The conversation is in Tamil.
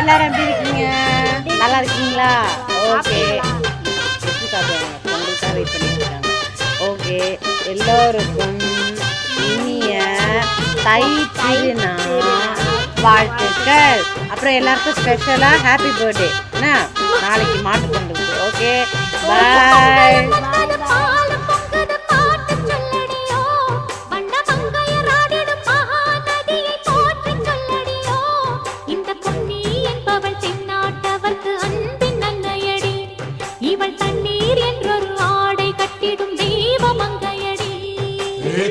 எல்லாரும் எப்படி இருக்கீங்க? நல்லா இருக்கீங்களா? ஓகே. எப்படி சாப்பிடுவாங்க? உங்களுக்காக வெயிட் பண்ணிட்டு இருக்காங்க. ஓகே, எல்லோருக்கும் இனிய தை திருநாள் வாழ்த்துக்கள். அப்புறம் எல்லாருக்கும் ஸ்பெஷலாக ஹாப்பி பர்த்டே. என்ன நாளைக்கு மாட்டு பொங்கலுக்கு. ஓகே, பாய். Hey,